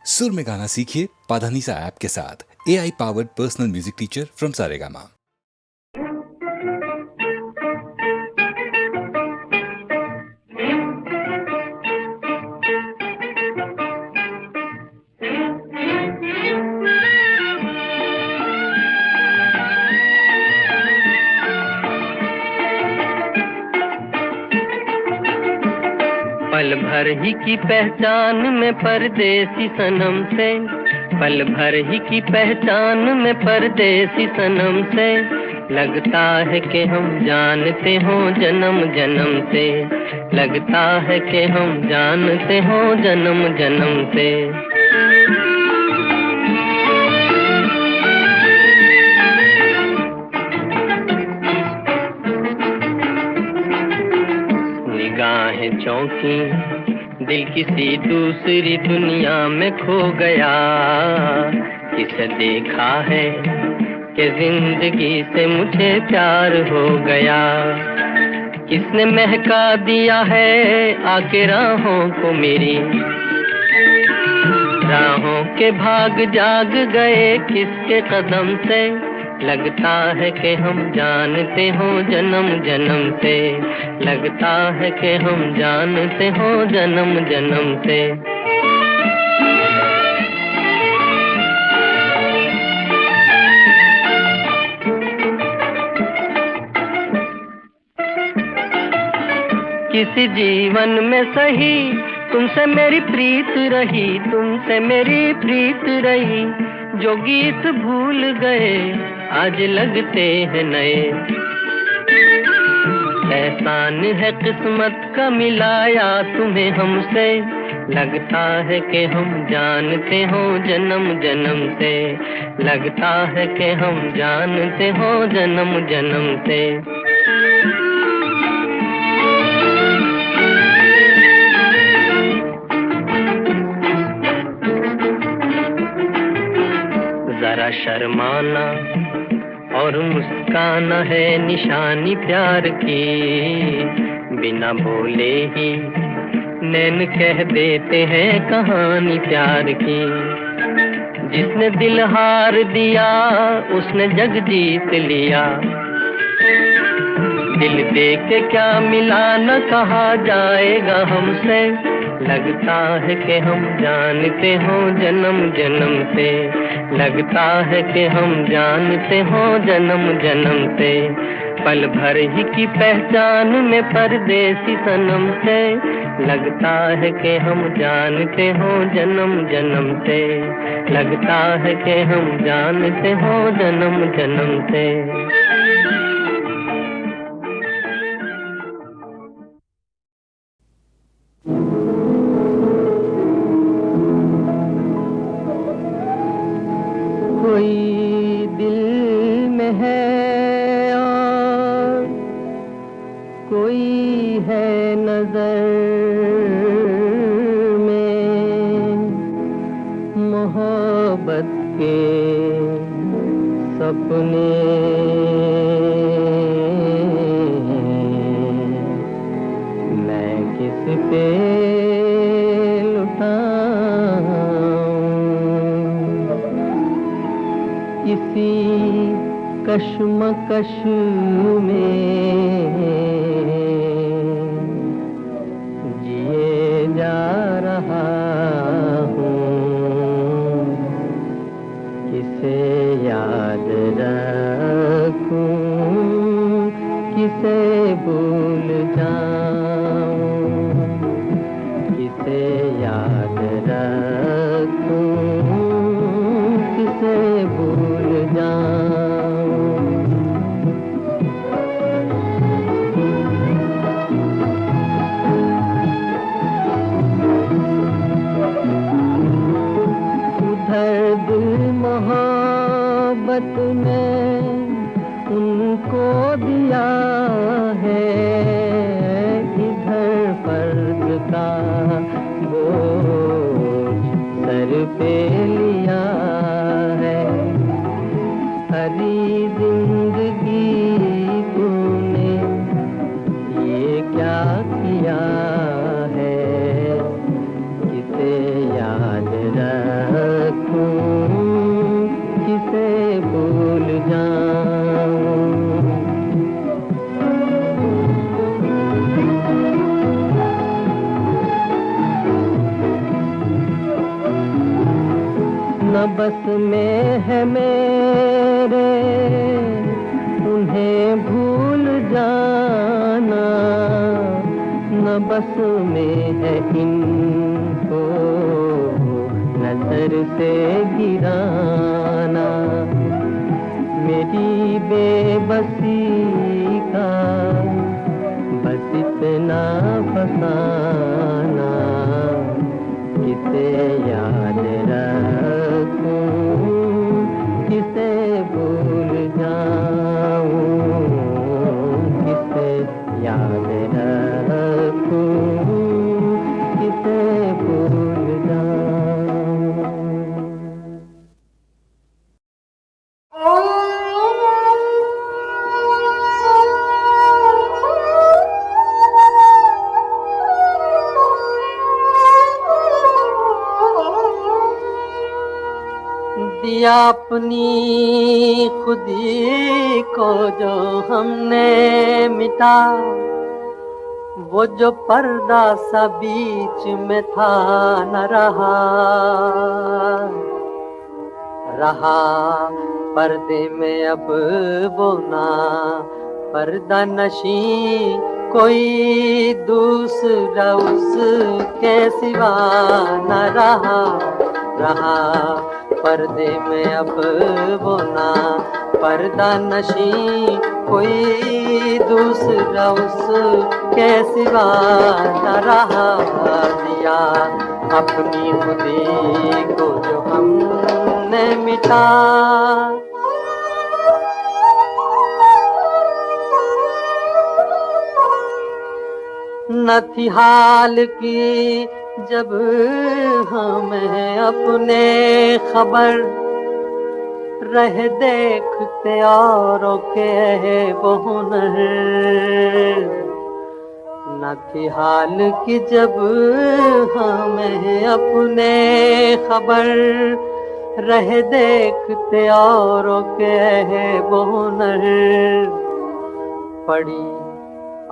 सुर में गाना सीखिए पाधानीसा ऐप के साथ। AI powered personal music teacher from Saregama. पल भर ही की पहचान में परदेसी सनम से, पल भर ही की पहचान में परदेसी सनम से, लगता है कि हम जानते हो जन्म जन्म से, लगता है कि हम जानते हो जन्म जन्म से। निगाहें चौंकी, दिल किसी दूसरी दुनिया में खो गया। किसे देखा है कि जिंदगी से मुझे प्यार हो गया। किसने महका दिया है आके राहों को मेरी, राहों के भाग जाग गए किसके कदम से। लगता है कि हम जानते हो जन्म जन्म से, लगता है कि हम जानते हो जन्म जन्म से। किसी जीवन में सही तुमसे मेरी प्रीत रही, तुमसे मेरी प्रीत रही। जो गीत भूल गए आज लगते हैं नए। एहसान है किस्मत का मिलाया तुम्हें हमसे, लगता है कि हम जानते हो जन्म जन्म से, लगता है कि हम जानते हो जन्म जन्म से। जरा शर्माना और मुस्काना है निशानी प्यार की, बिना बोले ही नैन कह देते हैं कहानी प्यार की। जिसने दिल हार दिया उसने जग जीत लिया, दिल दे के क्या मिला न कहा जाएगा हमसे। लगता है कि हम जानते हो जन्म जन्म से, लगता है कि हम जानते हो जन्म जन्म से। पल भर ही की पहचान में परदेसी सनम से, लगता है कि हम जानते हो जन्म जन्म से, लगता है कि हम जानते हो जन्म जन्म से। कोई दिल में है और कोई है नजर में, मोहब्बत के सपने मैं किस पे इसी कश्मकश में जिए जा रहा हूँ। किसे याद रखूं, किसे भूल जाऊं, किसे याद रखूं, किसे भूल जाऊं। उधर दिल मोहब्बत में उनको दिया है, इधर फर्ज का बोझ सर पे लिया है। हरी जिंदगी तूने ये क्या किया है, किसे याद रख न बस में है मेरे उन्हें भूल जाना, न बस में है इनको नजर से गिराना। मेरी बेबसी का बस इतना फसाना, किसे याद रखूं किसे भूल जाऊं, किसे याद रखूं किसे भूल जाऊं। दिया अपनी खुदी को जो हमने मिटा, वो जो पर्दा सा बीच में था न रहा, रहा पर्दे में अब वो ना पर्दा नशी कोई दूसरा उसके सिवा न रहा, रहा पर्दे में अब वो ना पर्दा नशी कोई दूसरा उसके सिवा न रहा। दिया अपनी खुदी को जो हमने मिटा, न थी हाल की जब हमें अपने खबर, रह देखते औरों के वो हुनर, न थी हाल की जब हमें अपने खबर, रह देखते औरों के वो हुनर। पड़ी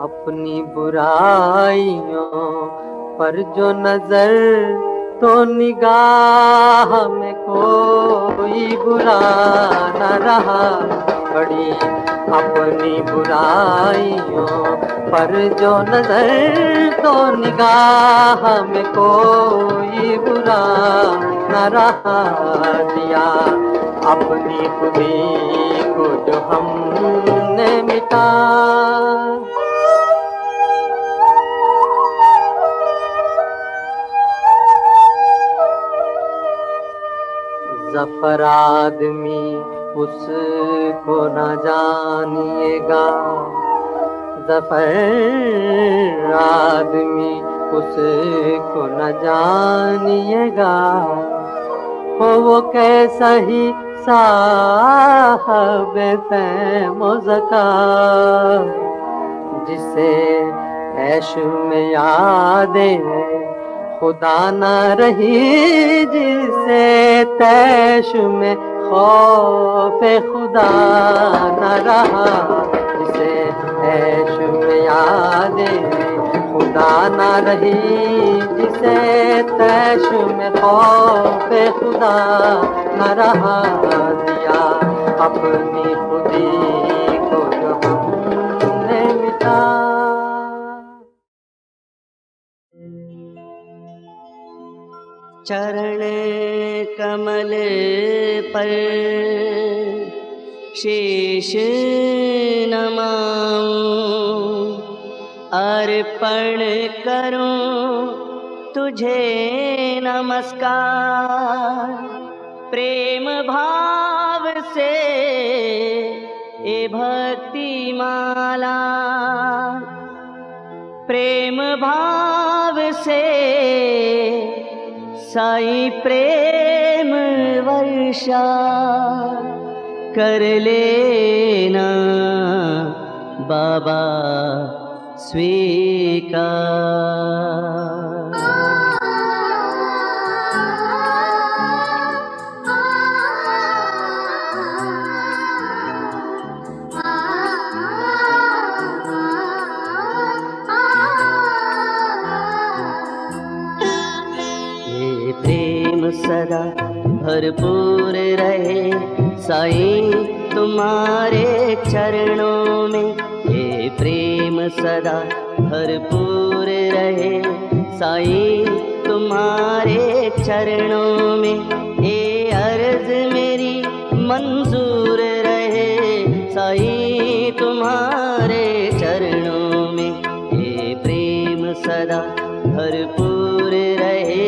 अपनी बुराइयों पर जो नजर, तो निगाह में कोई बुरा न रहा। पड़ी अपनी बुराइयों पर जो नजर, तो निगाह में कोई बुरा न रहा। दिया अपनी खुदी को जो हमने मिटा, ज़फ़र आदमी उसको न जानिएगा, ज़फ़र आदमी उसको न जानिएगा। हो वो कैसा ही साहब तैमो ज़का, जिसे ऐश में यादें खुदा न रही, जिसे तैश में खौफ़े खुदा न रहा। जिसे ऐश में यादें खुदा न रही, जिसे तैश में खौफ़े खुदा न रहा। दिया अपनी खुदी को जो हमने मिटा, चरण कमल पर शीश नमाऊं, अर्पण करूं तुझे नमस्कार। प्रेम भाव से ए भक्ति माला, प्रेम भाव से साईं प्रेम वर्षा कर लेना बाबा स्वीकार। ये प्रेम सदा भरपूर रहे साईं तुम्हारे चरणों में। ये प्रेम सदा भरपूर रहे साईं तुम्हारे चरणों में। ये अर्ज मेरी मंजूर रहे साईं तुम्हारे चरणों में। ये प्रेम सदा भरपूर रहे।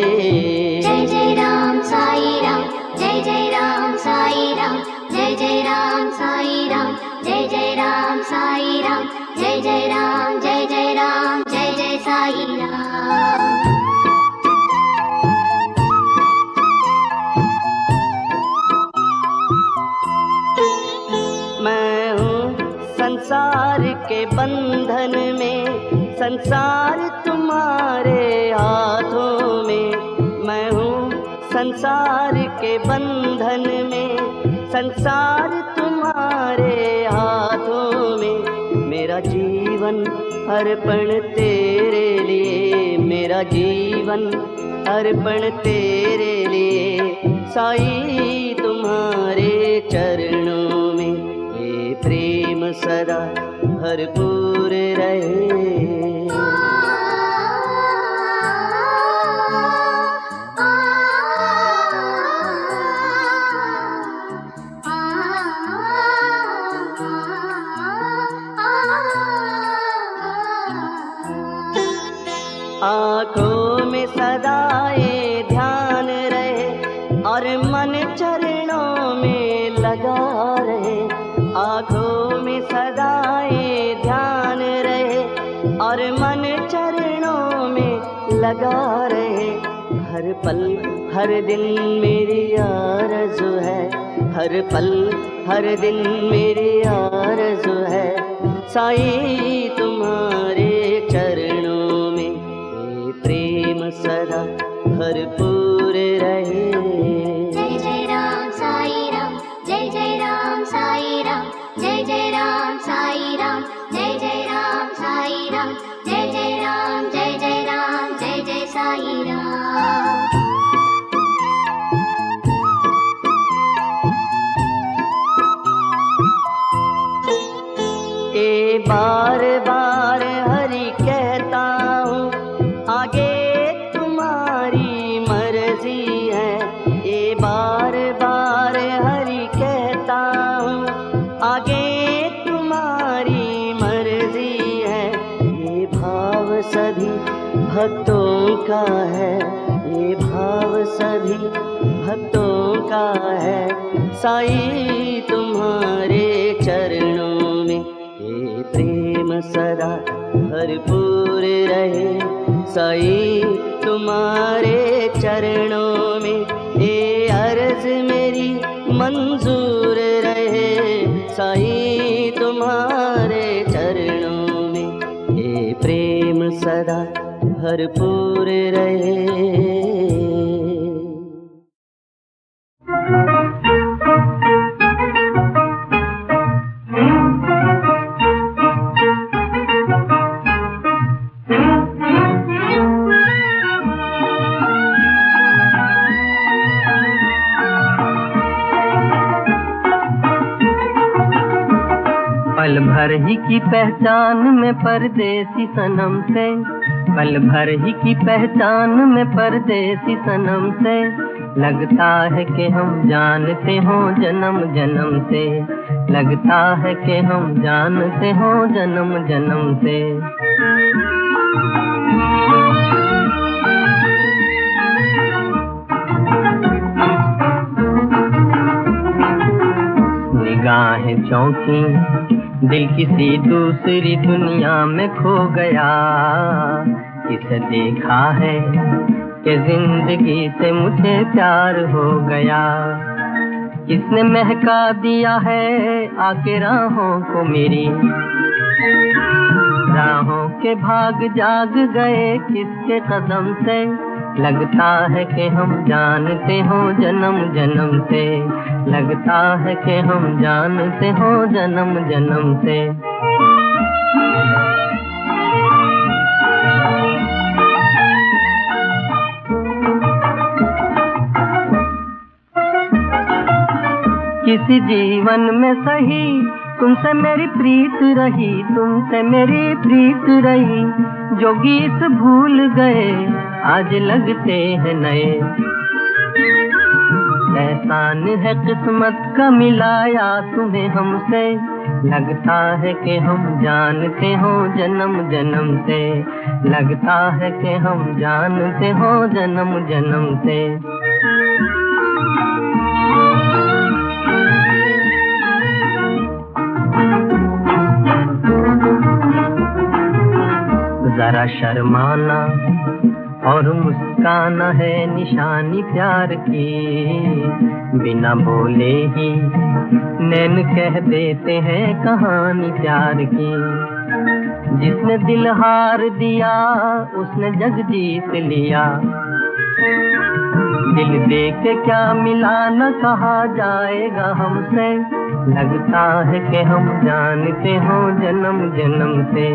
जय जय राम साई राम, जय जय राम साई राम, जय जय राम साई राम, जय जय राम साई राम, जय जय राम, जय जय राम, जय जय साई राम। मैं हूँ संसार के बंधन में, संसार तुम्हारे हाथों में। मैं हूँ संसार के बंधन में, संसार तुम्हारे हाथों में। मेरा जीवन अर्पण तेरे लिए, मेरा जीवन अर्पण तेरे लिए साईं तुम्हारे चरणों में। ये प्रेम सदा भरपूर रहे। आँखों में सदा ये ध्यान रहे और मन चरणों में लगा रहे। आँखों में सदा ये ध्यान रहे और मन चरणों में लगा रहे। हर पल हर दिन मेरी आरज़ू है, हर पल हर दिन मेरी आरज़ू है साईं तुम्हारे चरणों में। ये प्रेम सदा भरपूर रहे। जय जय राम साई राम, जय जय राम साई राम, जय जय राम साई राम, जय जय राम साई राम, जय जय राम, जय जय राम, जय जय साई राम। ये बार बार हरि कहता हूँ, आगे तुम्हारी मर्जी है। ये बार बार हरि कहता हूँ, आगे तुम्हारी मर्जी है। ये भाव सभी भक्तों का है, ये भाव सभी भक्तों का है साईं तुम्हारे चरणों में। ये प्रेम सदा भरपूर रहे साईं तुम्हारे चरणों में। ये अर्ज मेरी मंजूर रहे साईं तुम्हारे चरणों में। ये प्रेम सदा भरपूर रहे। पल भर ही की पहचान में परदेसी सनम से, पल भर ही की पहचान में परदेसी सनम से। लगता है कि हम जानते हो जन्म जन्म से, लगता है कि हम जानते हो जन्म जन्म से। निगाहें चौंकी दिल किसी दूसरी दुनिया में खो गया। किसे देखा है कि जिंदगी से मुझे प्यार हो गया। किसने महका दिया है आके राहों को मेरी, राहों के भाग जाग गए किसके कदम से। लगता है कि हम जानते हो जन्म जन्म से, लगता है कि हम जानते हो जन्म जन्म से। किसी जीवन में सही तुमसे मेरी प्रीत रही, तुमसे मेरी प्रीत रही। जो गीत भूल गए आज लगते हैं नए। एहसान है किस्मत का मिलाया तुम्हें हमसे, लगता है कि हम जानते हो जन्म जन्म से, लगता है कि हम जानते हो जन्म जन्म से। जरा शर्माना और मुस्काना है निशानी प्यार की, बिना बोले ही नैन कह देते हैं कहानी प्यार की। जिसने दिल हार दिया उसने जग जीत लिया, दिल दे के क्या मिला न कहा जाएगा हमसे। लगता है कि हम जानते हो जन्म जन्म से,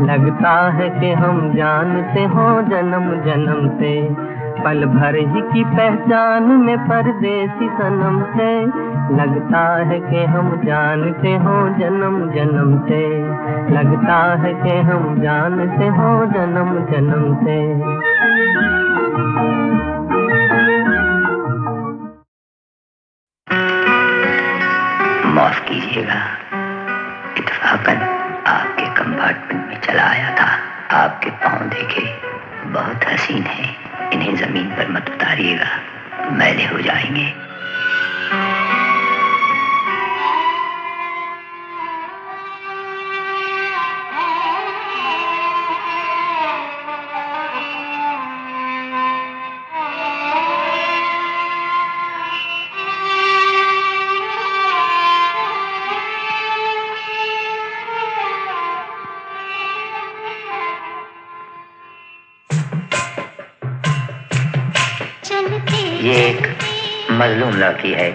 लगता है कि हम जानते हो जन्म जन्म से। पल भर ही की पहचान में परदेसी सनम से, लगता है कि हम जानते हो जन्म जन्म से, लगता है कि हम जानते हो जन्म जन्म से। माफ कीजिएगा, इत्तेफाकन आपके कंपार्टमेंट में चला आया था। आपके पाँव देखे बहुत हसीन हैं, इन्हें जमीन पर मत उतारिएगा, मैले हो जाएंगे। ये एक मजलूम लड़की है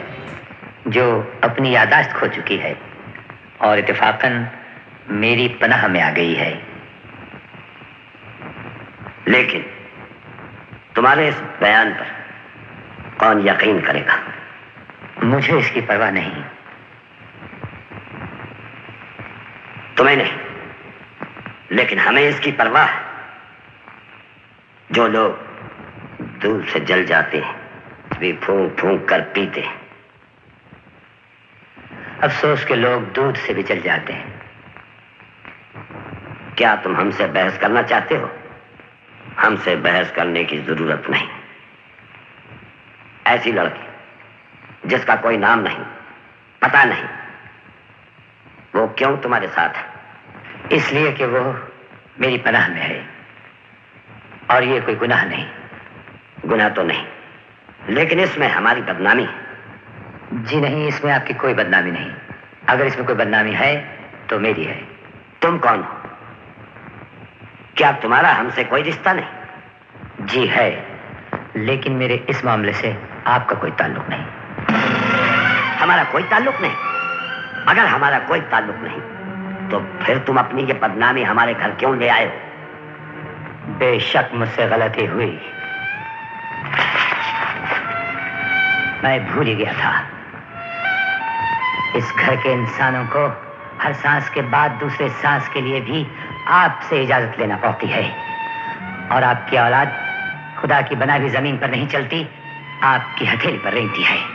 जो अपनी यादाश्त खो चुकी है और इत्तेफाकन मेरी पनाह में आ गई है। लेकिन तुम्हारे इस बयान पर कौन यकीन करेगा? मुझे इसकी परवाह नहीं। तुम्हें नहीं, लेकिन हमें इसकी परवाह है। जो लोग दूध से जल जाते हैं भी फूंक फूंक कर पीते हैं। अफसोस के लोग दूध से भी जल जाते हैं। क्या तुम हमसे बहस करना चाहते हो? हमसे बहस करने की जरूरत नहीं। ऐसी लड़की जिसका कोई नाम नहीं, पता नहीं, वो क्यों तुम्हारे साथ है? इसलिए कि वो मेरी पनाह में है और ये कोई गुनाह नहीं। गुनाह तो नहीं, लेकिन इसमें हमारी बदनामी है। जी नहीं, इसमें आपकी कोई बदनामी नहीं। अगर इसमें कोई बदनामी है तो मेरी है। तुम कौन हो? क्या तुम्हारा हमसे कोई रिश्ता नहीं? जी है, लेकिन मेरे इस मामले से आपका कोई ताल्लुक नहीं। हमारा कोई ताल्लुक नहीं? अगर हमारा कोई ताल्लुक नहीं तो फिर तुम अपनी ये बदनामी हमारे घर क्यों ले आए हो? बेशक मुझसे गलती हुई, मैं भूल ही गया था। इस घर के इंसानों को हर सांस के बाद दूसरे सांस के लिए भी आपसे इजाजत लेना पड़ती है, और आपकी औलाद खुदा की बनाई हुई जमीन पर नहीं चलती, आपकी हथेली पर रेंगती है।